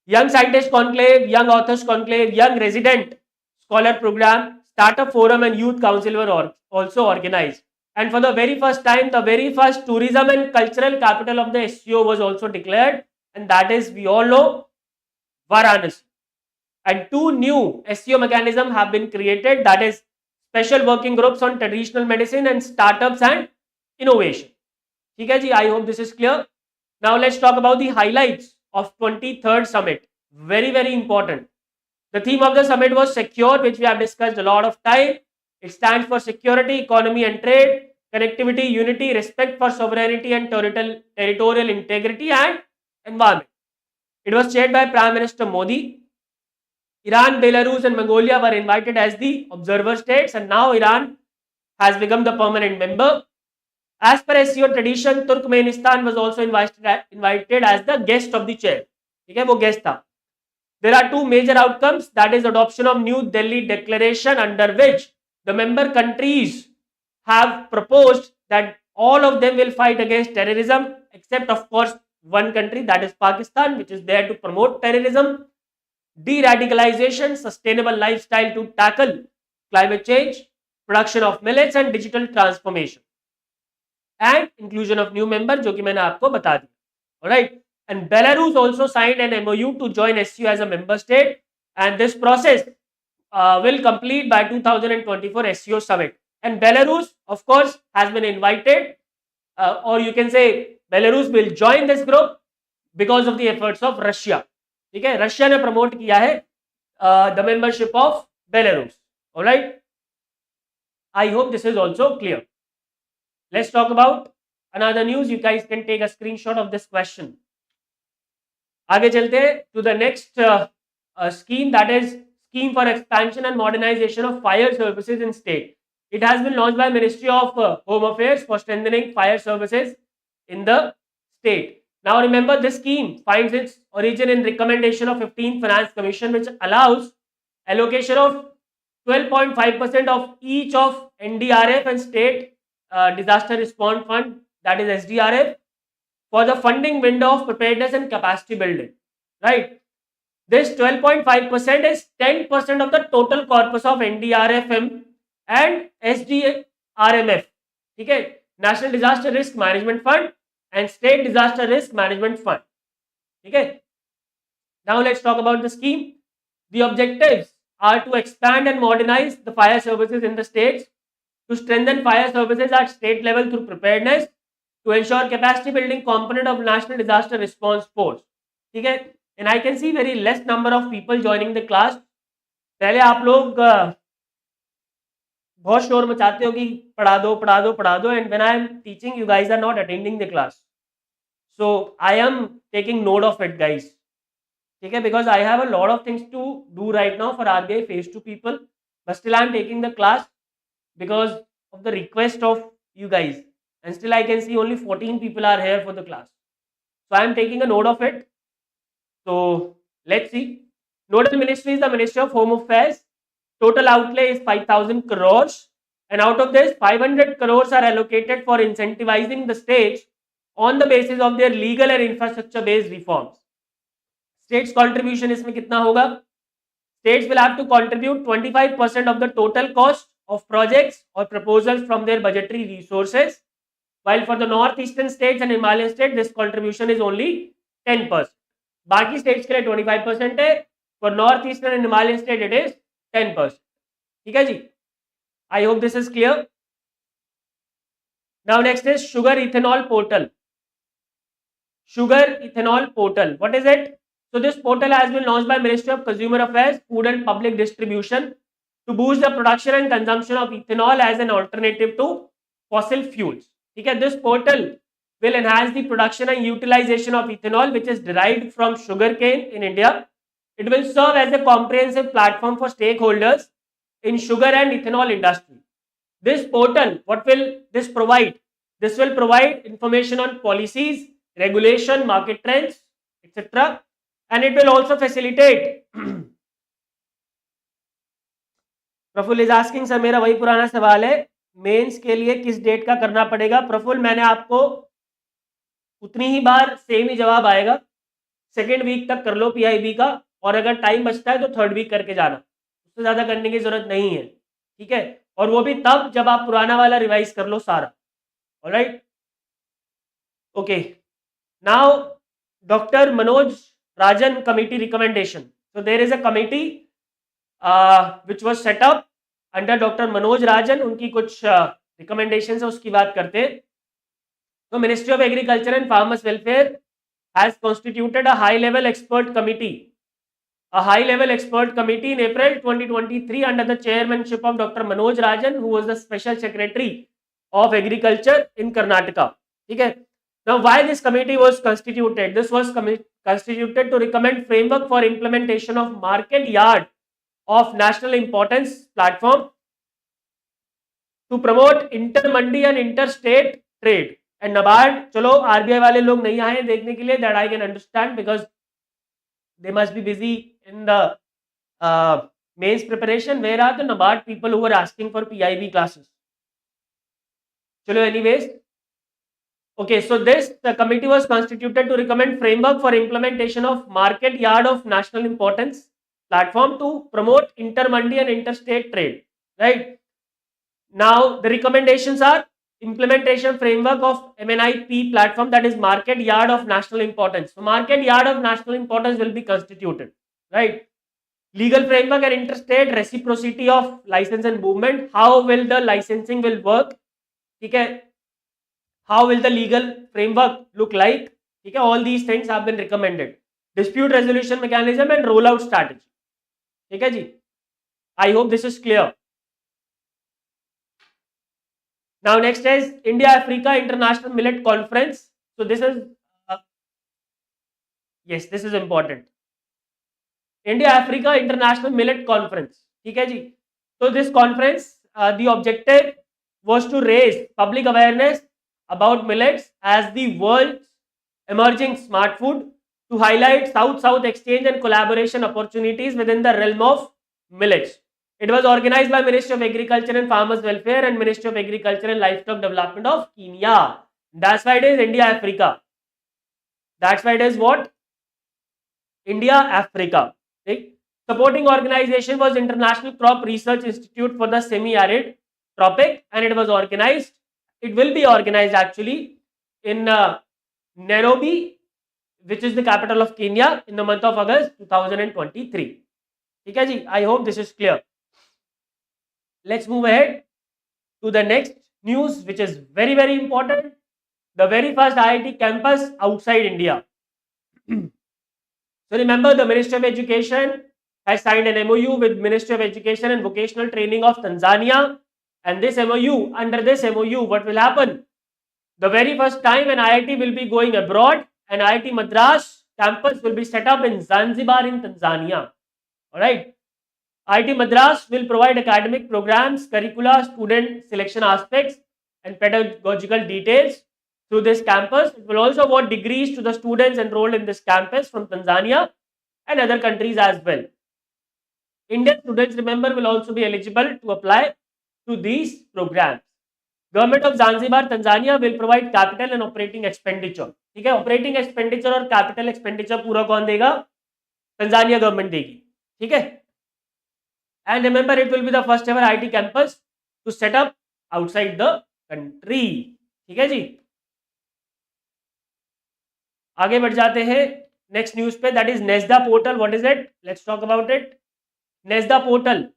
Young Scientist Conclave, Young Authors Conclave, Young Resident Scholar Program, Startup Forum and Youth Council were also organized. And for the very first time, the very first tourism and cultural capital of the SCO was also declared, and that is, we all know, Varanasi. And 2 new SCO mechanisms have been created, that is special working groups on traditional medicine and startups and innovation. ठीक है जी, I hope this is clear. Now let's talk about the highlights of 23rd summit. Very, very important. The theme of the summit was secure, which we have discussed a lot of time. It stands for security, economy and trade, connectivity, unity, respect for sovereignty and territorial integrity and environment. It was chaired by Prime Minister Modi. Iran, Belarus and Mongolia were invited as the observer states, and now Iran has become the permanent member. As per SCO tradition, Turkmenistan was also invited as the guest of the chair. ठीक है, वो guest था. There are 2 major outcomes, that is adoption of New Delhi Declaration, under which the member countries have proposed that all of them will fight against terrorism, except of course one country, that is Pakistan, which is there to promote terrorism, de-radicalization, sustainable lifestyle to tackle climate change, production of millets and digital transformation, and inclusion of new member, जो कि मैंने आपको बता दिया. Alright. And Belarus also signed an MOU to join SCO as a member state, and this process will complete by 2024 SCO summit. And Belarus, of course, has been invited, or you can say Belarus will join this group because of the efforts of Russia. ठीक है, Russia ने promote किया है the membership of Belarus. Alright. I hope this is also clear. Let's talk about another news. You guys can take a screenshot of this question. आगे चलते to the next scheme, that is scheme for expansion and modernization of fire services in state. It has been launched by Ministry of Home Affairs for strengthening fire services in the state. Now remember, this scheme finds its origin in recommendation of 15th Finance Commission, which allows allocation of 12.5% of each of NDRF and state disaster response fund, that is SDRF, for the funding window of preparedness and capacity building. Right? This 12.5% is 10% of the total corpus of NDRFM and SDRMF. Okay? National Disaster Risk Management Fund and State Disaster Risk Management Fund. Okay? Now let's talk about the scheme. The objectives are to expand and modernize the fire services in the states, to strengthen fire services at state level through preparedness, to ensure capacity building component of national disaster response force. ठीक है, and I can see very less number of people joining the class. पहले आप लोग बहुत शोर मचाते हो कि पढ़ा दो पढ़ा दो पढ़ा दो, and when I am teaching you guys are not attending the class, so I am taking note of it, guys. ठीक है, because I have a lot of things to do right now for RBI phase 2 people, but still I am taking the class because of the request of you guys, and still I can see only 14 people are here for the class, so I am taking a note of it. So let's see. Nodal ministry is the Ministry of Home Affairs. Total outlay is 5,000 crores, and out of this 500 crores are allocated for incentivizing the states on the basis of their legal and infrastructure based reforms. States contribution इसमें कितना होगा? States will have to contribute 25% of the total cost of projects or proposals from their budgetary resources, while for the northeastern states and Himalayan states this contribution is only 10%. बाकी states के लिए 25% है, for northeastern and Himalayan state it is 10%. ठीक है जी, I hope this is clear. Now next is sugar ethanol portal. Sugar ethanol portal, what is it? So this portal has been launched by Ministry of Consumer Affairs, Food and Public Distribution to boost the production and consumption of ethanol as an alternative to fossil fuels. Okay, this portal will enhance the production and utilization of ethanol, which is derived from sugarcane in India. It will serve as a comprehensive platform for stakeholders in sugar and ethanol industry. This portal, what will this provide? This will provide information on policies, regulation, market trends, etc. And it will also facilitate. Praful is asking, sir मेरा वही पुराना सवाल है, mains के लिए किस date का करना पड़ेगा? प्रफुल्ल, मैंने आपको उतनी ही बार सेम ही जवाब आएगा, सेकेंड वीक तक कर लो पीआईबी का, और अगर टाइम बचता है तो थर्ड वीक करके जाना, उससे ज्यादा करने की जरूरत नहीं है. ठीक है, और वो भी तब जब आप पुराना वाला रिवाइज कर लो सारा. Alright, okay. Now doctor Manoj Rajan committee recommendation. So there is a committee which was set up under Dr. Manoj Rajan. उनकी कुछ recommendations है, उसकी बात करते हैं. So Ministry of Agriculture and Farmers Welfare has constituted a high-level expert committee. A high-level expert committee in April 2023 under the chairmanship of Dr. Manoj Rajan, who was the Special Secretary of Agriculture in Karnataka. ठीक है. Now, why this committee was constituted? This was constituted to recommend framework for implementation of market yard of national importance platform to promote inter-mandi and interstate trade. And NABARD, चलो RBI वाले लोग नहीं आए देखने के लिए, that I can understand because they must be busy in the mains preparation. Where are the NABARD people who were asking for PIB classes? चलो, anyways. Okay, so the committee was constituted to recommend framework for implementation of market yard of national importance platform to promote inter-mandi and interstate trade. Right? Now, the recommendations are implementation framework of MNIP platform, that is market yard of national importance. So, market yard of national importance will be constituted. Right? Legal framework and interstate reciprocity of license and movement. How will the licensing will work? Okay. How will the legal framework look like? Okay, all these things have been recommended. Dispute resolution mechanism and rollout strategy. Okay, ji. I hope this is clear. Now next is India Africa International Millet Conference. So this is yes, this is important. India Africa international millet conference, ठीक है जी। तो this conference, the objective was to raise public awareness about millets as the world's emerging smart food, to highlight South-South exchange and collaboration opportunities within the realm of millets. It was organized by Ministry of Agriculture and Farmers Welfare and Ministry of Agriculture and Livestock Development of Kenya. That's why it is India Africa. That's why it is what? India Africa. Right? Supporting organization was International Crop Research Institute for the Semi-Arid Tropic, and it was organized. It will be organized actually in Nairobi, which is the capital of Kenya, in the month of August 2023. Okay, ji? I hope this is clear. Let's move ahead to the next news, which is very, very important. The very first IIT campus outside India. So remember, the Ministry of Education has signed an MOU with Ministry of Education and Vocational Training of Tanzania. And this MOU, under this MOU, what will happen? The very first time an IIT will be going abroad, an IIT Madras campus will be set up in Zanzibar in Tanzania. Alright. IIT Madras will provide academic programs, curricula, student selection aspects, and pedagogical details through this campus. It will also award degrees to the students enrolled in this campus from Tanzania and other countries as well. Indian students, remember, will also be eligible to apply to these programs. Government of Zanzibar, Tanzania will provide capital and operating expenditure. ठीक है, operating expenditure और capital expenditure पूरा कौन देगा? Tanzania government देगी, ठीक है। And remember, it will be the first ever IT campus to set up outside the country, ठीक है जी। आगे बढ़ जाते हैं नेक्स्ट न्यूज पे, that is NESDA portal. What is it? Let's talk about it. NESDA portal,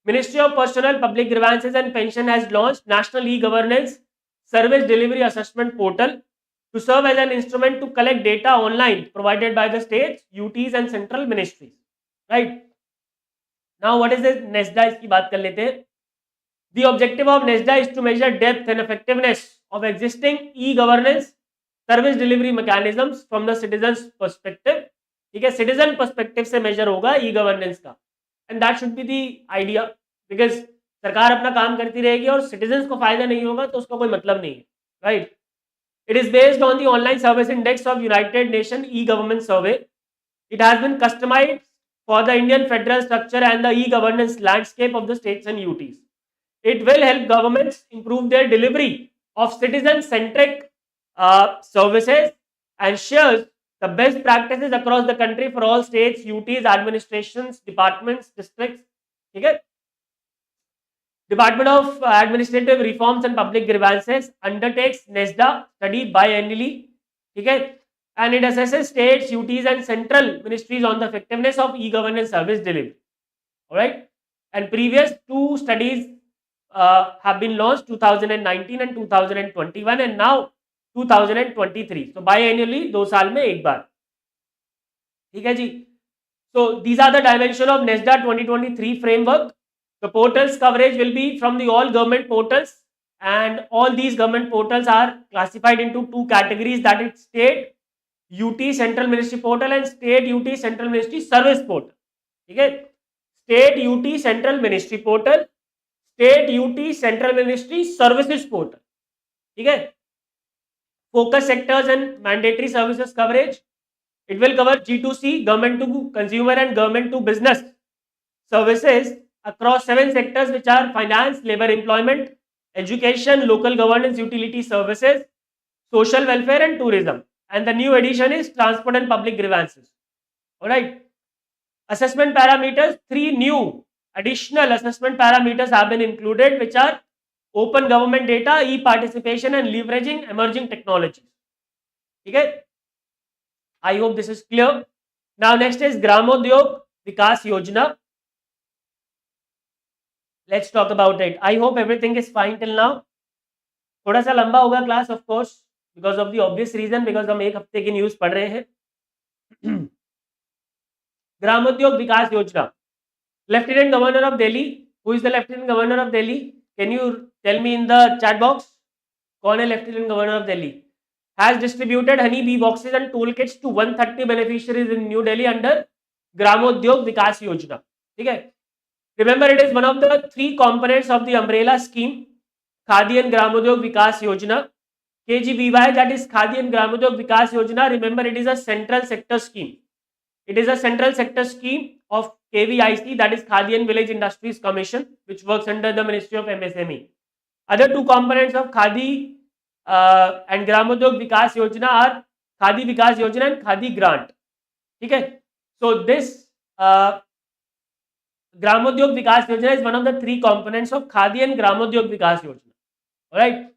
Ministry of Personnel, Public Grievances and Pension has launched National E-Governance Service Delivery Assessment Portal to serve as an instrument to collect data online provided by the states, UTs and central ministries. Right? Now, what is this NESDA? इसकी बात कर लेते हैं. The objective of NESDA is to measure depth and effectiveness of existing e-governance service delivery mechanisms from the citizens perspective. ठीक है, citizen perspective से measure होगा e-governance का. And that should be the idea, because सरकार अपना काम करती रहेगी और सिटीजन्स को फायदा नहीं होगा तो उसका कोई मतलब नहीं है, right. It is based on the online service index of United Nation e government survey. It has been customised for the Indian federal structure and the e governance landscape of the states and UTs. It will help governments improve their delivery of citizen centric services and shares the best practices across the country for all states, UTs, administrations, departments, districts. ठीक है. Department of Administrative Reforms and Public Grievances undertakes NESDA study biannually. ठीक है. And it assesses states, UTs and central ministries on the effectiveness of e-governance service delivery. All right. And previous two studies have been launched, 2019 and 2021, and now 2023. So biannually, 2 साल में एक बार, ठीक है जी. So these are the dimension of NESDA 2023 framework. The portals coverage will be from the all government portals, and all these government portals are classified into 2 categories, that is state UT central ministry portal and state UT central ministry service portal. ठीक है, state UT central ministry portal, state UT central ministry services portal. ठीक है. Focus sectors and mandatory services coverage. It will cover G2C, government to consumer and government to business services across 7 sectors, which are finance, labor, employment, education, local governance, utility services, social welfare and tourism. And the new addition is transport and public grievances. Alright. Assessment parameters, 3 new additional assessment parameters have been included, which are open government data, e-participation and leveraging emerging technologies. ठीक है. I hope this is clear. Now next is Gramodyog Vikas Yojana. Let's talk about it. I hope everything is fine till now. थोड़ा सा लंबा होगा class, of course, because of the obvious reason, because हम एक हफ्ते की news पढ़ रहे हैं. ग्रामोद्योग विकास योजना. Lieutenant Governor of Delhi. Who is the Lieutenant Governor of Delhi? Can you tell me in the chat box? कौन है Lieutenant Governor of Delhi? Has distributed honey bee boxes and toolkits to 130 beneficiaries in New Delhi under ग्रामोद्योग विकास योजना, ठीक है. Remember, it is one of the three components of the umbrella scheme, Khadi and Gramodyog Vikas Yojana, KGVY, that is Khadi and Gramodyog Vikas Yojana. Remember, it is a central sector scheme. It is a central sector scheme of KVIC, that is Khadi and Village Industries Commission, which works under the Ministry of MSME. Other two components of Khadi and Gramodyog Vikas Yojana are Khadi Vikas Yojana and Khadi Grant. Okay, so this Gramodyog Vikas Yojana is one of the three components of Khadi and Gramodyog Vikas Yojana. All right.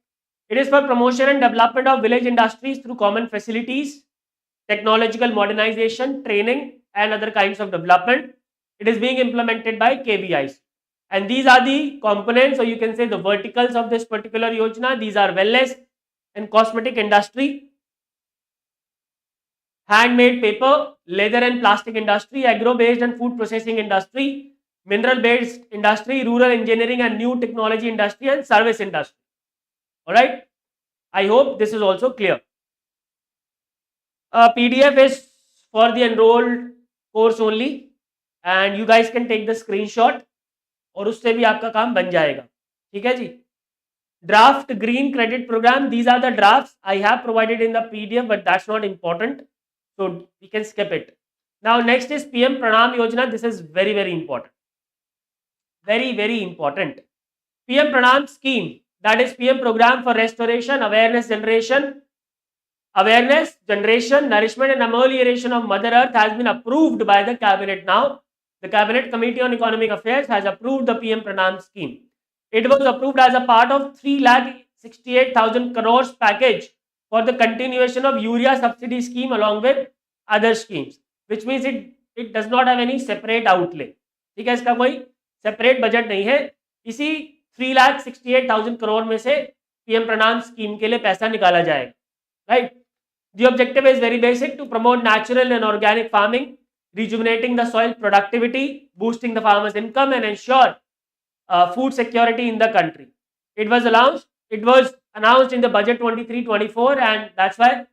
It is for promotion and development of village industries through common facilities, technological modernization, training, and other kinds of development. It is being implemented by KVIs. And these are the components, or you can say the verticals of this particular Yojana. These are wellness and cosmetic industry, handmade paper, leather and plastic industry, agro-based and food processing industry, mineral-based industry, rural engineering and new technology industry, and service industry. All right. I hope this is also clear. PDF is for the enrolled course only, and you guys can take the screenshot और उससे भी आपका काम बन जाएगा. ठीक है जी. Draft green credit program. These are the drafts I have provided in the PDF, but that's not important, so we can skip it. Now next is PM Pranam Yojana. This is very, very important. Very, very important. PM Pranam scheme, that is PM program for restoration, awareness generation, nourishment and amelioration of Mother Earth has been approved by the Cabinet now. The Cabinet Committee on Economic Affairs has approved the PM Pranam scheme. It was approved as a part of 3,68,000 crores package for the continuation of urea subsidy scheme along with other schemes, which means it does not have any separate outlay. ठीक है, इसका कोई separate budget नहीं है. इसी 3,68,000 करोड़ में से PM प्रणाम स्कीम के लिए पैसा निकाला जाएगा. Right? The objective is very basic: to promote natural and organic farming, rejuvenating the soil productivity, boosting the farmers' income, and ensure food security in the country. It was announced in the budget 23-24, and that's why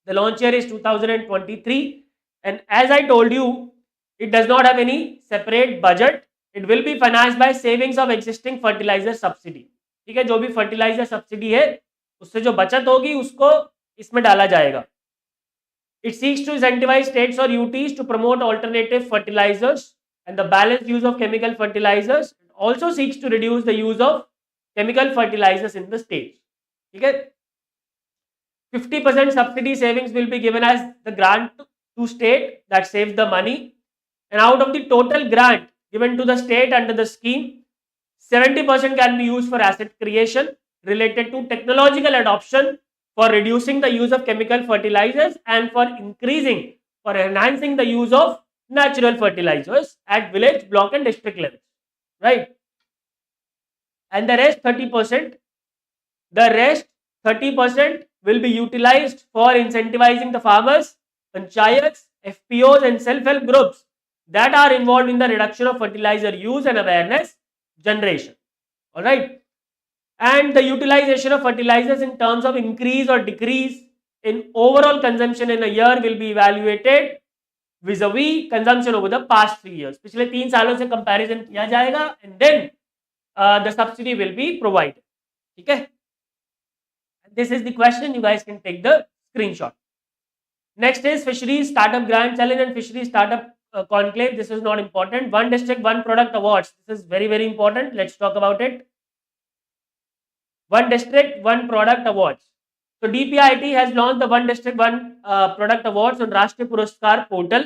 the launch year is 2023. And as I told you, it does not have any separate budget. It will be financed by savings of existing fertilizer subsidy. ठीक है, जो भी fertilizer subsidy है उससे जो बचत होगी उसको इसमें डाला जाएगा. It seeks to incentivize states or UTs to promote alternative fertilizers and the balanced use of chemical fertilizers. It also seeks to reduce the use of chemical fertilizers in the states. ठीक है, 50% subsidy savings will be given as the grant to state that saves the money, and out of the total grant given to the state under the scheme, 70% can be used for asset creation related to technological adoption for reducing the use of chemical fertilizers and for enhancing the use of natural fertilizers at village, block and district levels, right? And the rest 30% will be utilized for incentivizing the farmers, panchayats, FPOs and self-help groups that are involved in the reduction of fertilizer use and awareness generation. All right. And the utilization of fertilizers in terms of increase or decrease in overall consumption in a year will be evaluated vis-a-vis consumption over the past 3 years. पिछले 3 सालों से comparison किया जाएगा, and then the subsidy will be provided. ठीक है. This is the question. You guys can take the screenshot. Next is Fisheries Startup Grand Challenge and Fisheries Startup Conclave. This is not important. One District, One Product Awards. This is very, very important. Let's talk about it. One District, One Product Awards. So DPIT has launched the One District, One Product Awards on Rashtriya Puraskar portal.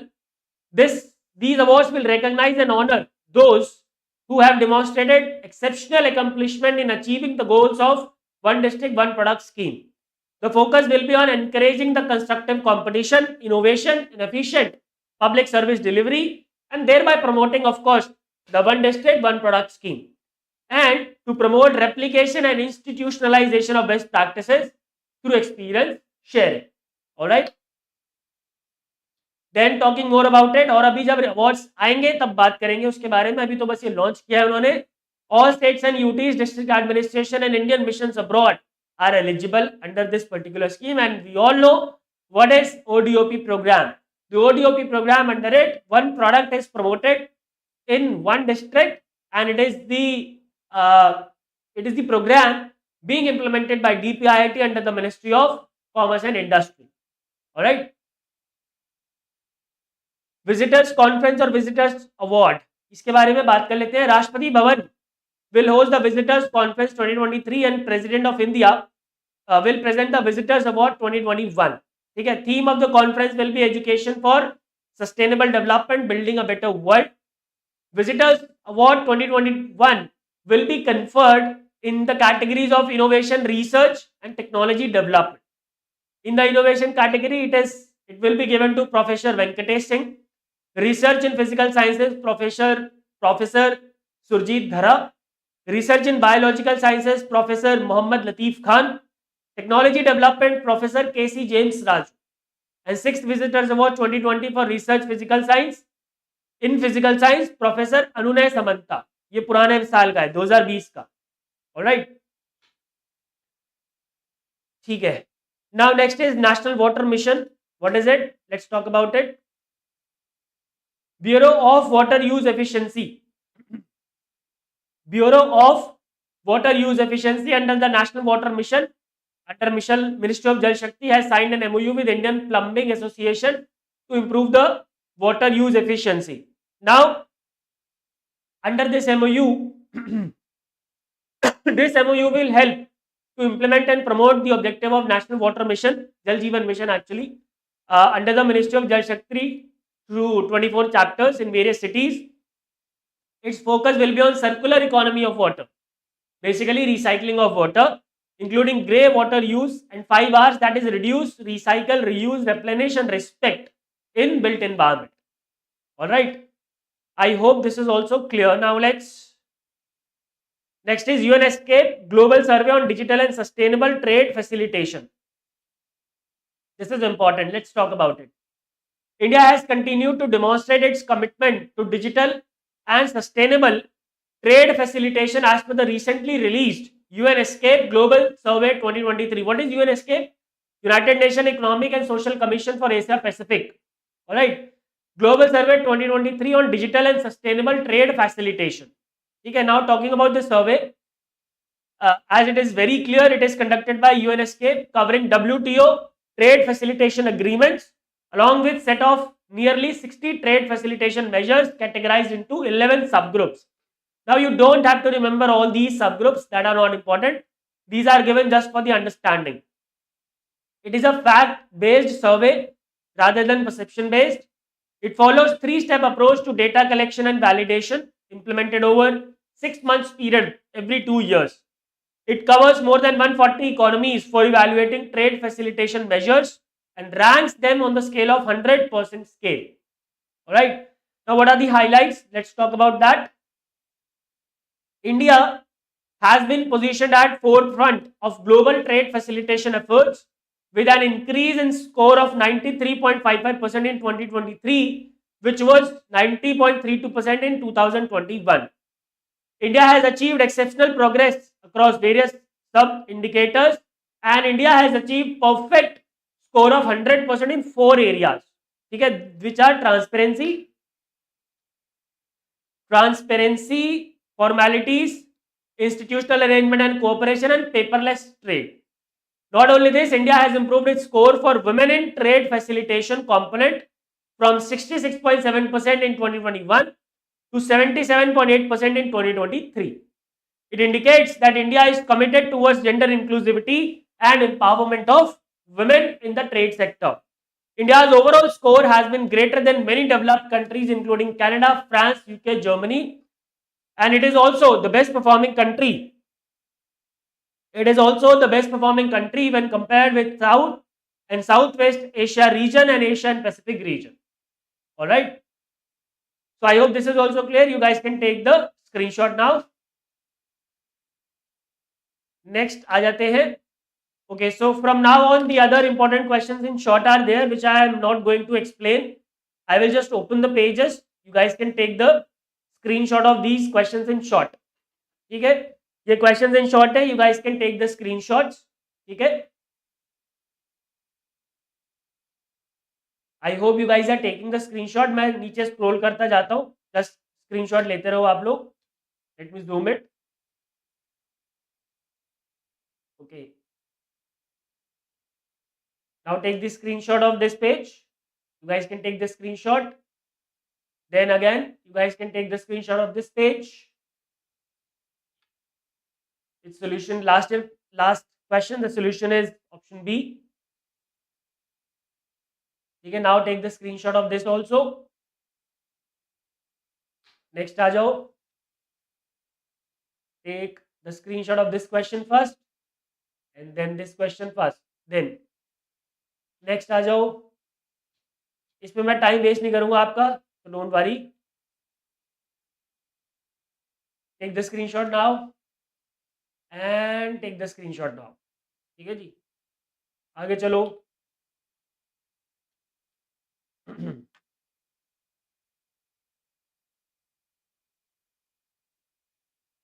These awards will recognize and honor those who have demonstrated exceptional accomplishment in achieving the goals of One District, One Product scheme. The focus will be on encouraging the constructive competition, innovation, and efficient public service delivery, and thereby promoting, of course, the One District, One Product scheme, and to promote replication and institutionalization of best practices through experience sharing. All right. Then talking more about it, और अभी जब awards आएंगे तब बात करेंगे उसके बारे में. अभी तो बस ये launch किया है उन्होंने. All states and UTs, district administration and Indian missions abroad are eligible under this particular scheme, and we all know what is ODOP program. The ODOP program, under it, one product is promoted in one district, and uh, it is the program being implemented by DPIIT under the Ministry of Commerce and Industry. All right. Visitors conference और visitors award, इसके बारे में बात कर लेते हैं. Rashtrapati Bhavan will host the visitors conference 2023 and president of India will present the visitors award 2021. ठीक है. Theme of the conference will be education for sustainable development, building a better world. Visitors award 2021 will be conferred in the categories of innovation, research and technology development. In the innovation category, it will be given to Professor Venkatesh Singh. Research in physical sciences, Professor Surjit Dhara. Research in biological sciences, Professor Muhammad Latif Khan. Technology development, Professor KC James Raju. And sixth Visitors Award 2020 for research physical science. In physical science, Professor Anuj Samanta. ये पुराने साल का है, 2020 का. Alright. ठीक है. Now next is National Water Mission. What is it? Let's talk about it. Bureau of Water Use Efficiency. Bureau of Water Use Efficiency under the National Water Mission, under Ministry of Jal Shakti, has signed an MOU with Indian Plumbing Association to improve the water use efficiency. Now, under this MOU, this MOU will help to implement and promote the objective of National Water Mission, Jal Jeevan Mission actually, under the Ministry of Jal Shakti through 24 chapters in various cities. Its focus will be on circular economy of water, basically recycling of water, including grey water use and 5 R's, that is reduce, recycle, reuse, replenish and respect in built environment. Alright, I hope this is also clear. Now next is UNESCAPE Global Survey on Digital and Sustainable Trade Facilitation. This is important, let's talk about it. India has continued to demonstrate its commitment to digital and sustainable trade facilitation as per the recently released UNESCAPE Global Survey 2023. What is UNESCAPE? United Nations Economic and Social Commission for Asia Pacific. Alright. Global Survey 2023 on digital and sustainable trade facilitation. Okay, now talking about the survey, as it is very clear, it is conducted by UNESCAPE covering WTO trade facilitation agreements along with set of nearly 60 trade facilitation measures categorized into 11 subgroups. Now you don't have to remember all these subgroups, that are not important. These are given just for the understanding. It is a fact-based survey rather than perception-based. It follows 3-step approach to data collection and validation implemented over 6 months period every 2 years. It covers more than 140 economies for evaluating trade facilitation measures and ranks them on the scale of 100% scale. Alright. Now what are the highlights? Let's talk about that. India has been positioned at forefront of global trade facilitation efforts with an increase in score of 93.55% in 2023, which was 90.32% in 2021. India has achieved exceptional progress across various sub-indicators, and India has achieved perfect score of 100% in 4 areas, which are transparency, formalities, institutional arrangement and cooperation, and paperless trade. Not only this, India has improved its score for women in trade facilitation component from 66.7% in 2021 to 77.8% in 2023. It indicates that India is committed towards gender inclusivity and empowerment of women in the trade sector. India's overall score has been greater than many developed countries including Canada, France, UK, Germany, and it is also the best performing country. It is also the best performing country when compared with South and Southwest Asia region and Asia and Pacific region. Alright. So I hope this is also clear. You guys can take the screenshot now. Next आ जाते हैं. Okay, so from now on the other important questions in short are there, which I am not going to explain. I will just open the pages. You guys can take the screenshot of these questions in short. ठीक है, ये questions in short है. You guys can take the screenshots. ठीक है, I hope you guys are taking the screenshot. मैं नीचे scroll करता जाता हूँ, जस्ट स्क्रीनशॉट लेते रहो आप लोग. Let me zoom it. Okay, now take the screenshot of this page. You guys can take the screenshot. Then again, you guys can take the screenshot of this page. Its solution, last question, the solution is option B. You can now take the screenshot of this also. Next आ जाओ. Take the screenshot of this question first and then this question first. Then next आ जाओ. इसमें मैं time waste नहीं करूंगा आपका, तो don't worry. Take the screenshot now and take the screenshot now. ठीक है जी, आगे चलो.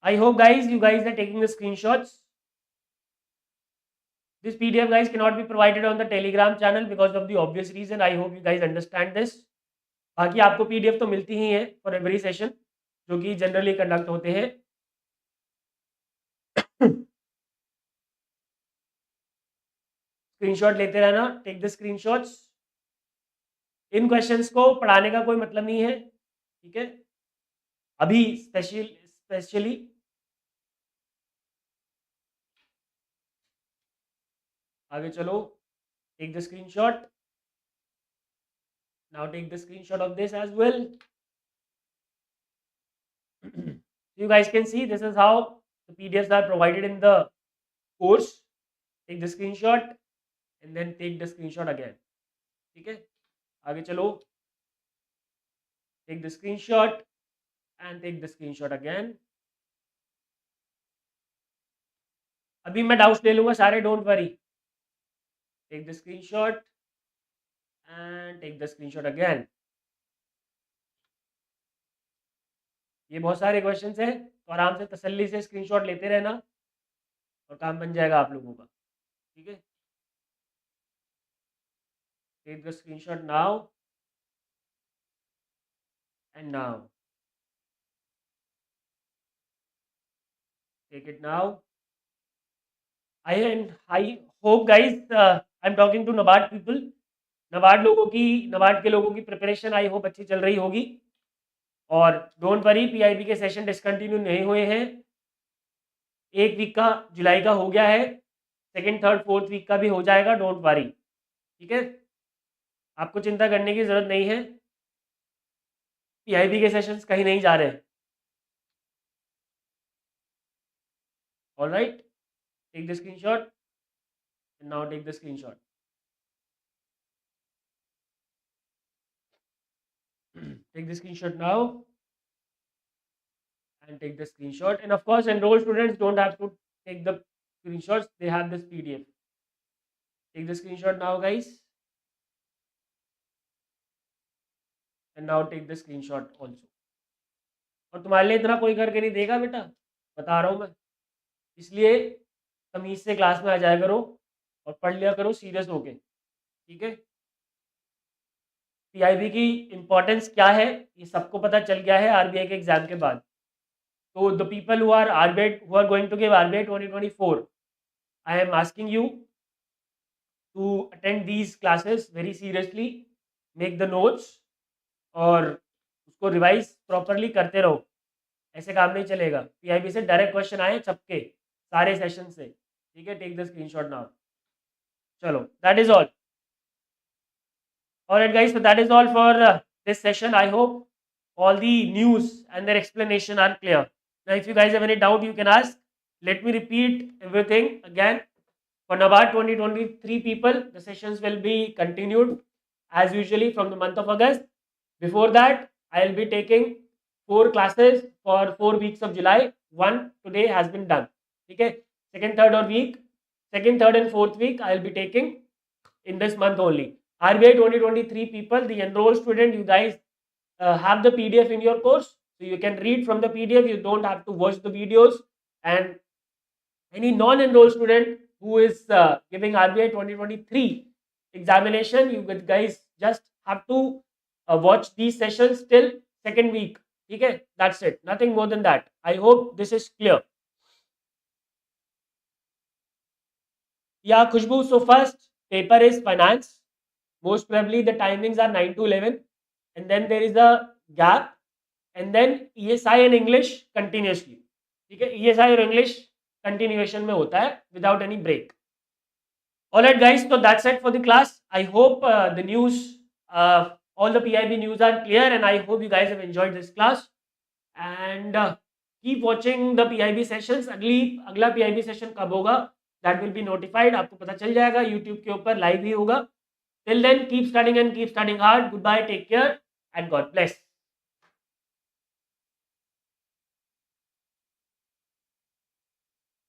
I hope guys, you guys are taking the screenshots. This PDF guys cannot be provided on the Telegram channel because of the obvious reason. I hope you guys understand this. बाकी आपको PDF तो मिलती ही है for every session जो कि generally conduct होते हैं. Screenshot लेते रहना, टेक द स्क्रीनशॉट्स. इन क्वेश्चंस को पढ़ाने का कोई मतलब नहीं है, ठीक है, अभी स्पेशली. आगे चलो. Take the screenshot. Now take the screenshot of this as well. You guys can see this is how the PDFs are provided in the course. Take the screenshot and then take the screenshot again. ठीक है, आगे चलो. Take the screenshot and take the screenshot again. अभी मैं doubts ले लूंगा सारे, don't worry. Take the screenshot and take the screenshot again. ये बहुत सारे क्वेश्चंस हैं, तो आराम से तसल्ली से स्क्रीनशॉट लेते रहना और काम बन जाएगा आप लोगों का. ठीक है, take the screenshot now and now. Take it now. I hope guys, I'm talking to NABARD people. NABARD के लोगों की प्रिपरेशन आई होप अच्छी चल रही होगी. और डोंट वरी, PIB के सेशन डिसकंटिन्यू नहीं हुए हैं. एक वीक का जुलाई का हो गया है, सेकंड थर्ड फोर्थ वीक का भी हो जाएगा, डोंट वरी. ठीक है, आपको चिंता करने की ज़रूरत नहीं है. PIB के सेशंस कहीं नहीं जा रहे. Alright, take the screenshot and now take the screenshot. Take the screenshot now and take the screenshot. And of course, enrolled students don't have to take the screenshots, they have this PDF. Take the screenshot now guys and now take the screenshot also. और तुम्हारे लिए इतना कोई करके नहीं देगा बेटा, बता रहा हूँ मैं. इसलिए तमीज़ से क्लास में आ जाया करो और पढ़ लिया करो सीरियस होके. ठीक है, PIB की इम्पोर्टेंस क्या है ये सबको पता चल गया है RBI के एग्जाम के बाद. तो the people who are RBI, who are going to give RBI 2024, I am asking you to attend these classes very seriously, make the notes और उसको रिवाइज प्रॉपरली करते रहो. ऐसे काम नहीं चलेगा. PIB से डायरेक्ट क्वेश्चन आए छपके सारे सेशन से. ठीक है, टेक द स्क्रीनशॉट नाउ. चलो, that is all. Alright guys, so that is all for this session. I hope all the news and their explanation are clear. Now if you guys have any doubt you can ask. Let me repeat everything again. For NABARD 2023 people, the sessions will be continued as usually from the month of August. Before that, I will be taking 4 classes for 4 weeks of July. One today has been done. Okay, second, third and fourth week I will be taking in this month only. RBI 2023 people, the enrolled student, you guys have the PDF in your course, so you can read from the PDF. You don't have to watch the videos. And any non-enrolled student who is giving RBI 2023 examination, you guys just have to watch these sessions till second week. Okay, that's it. Nothing more than that. I hope this is clear. Yeah, Khushbu. So first paper is finance. Most probably the timings are 9 to 11, and then there is a gap, and then ESI and English continuously. ठीक है, ESI और English continuation में होता है without any break. All right, guys. So that's it for the class. I hope the news, all the PIB news are clear, and I hope you guys have enjoyed this class. And keep watching the PIB sessions. अगला PIB session कब होगा? That will be notified. आपको पता चल जाएगा. YouTube के ऊपर live ही होगा. Till then, keep studying and keep studying hard. Goodbye. Take care, and God bless.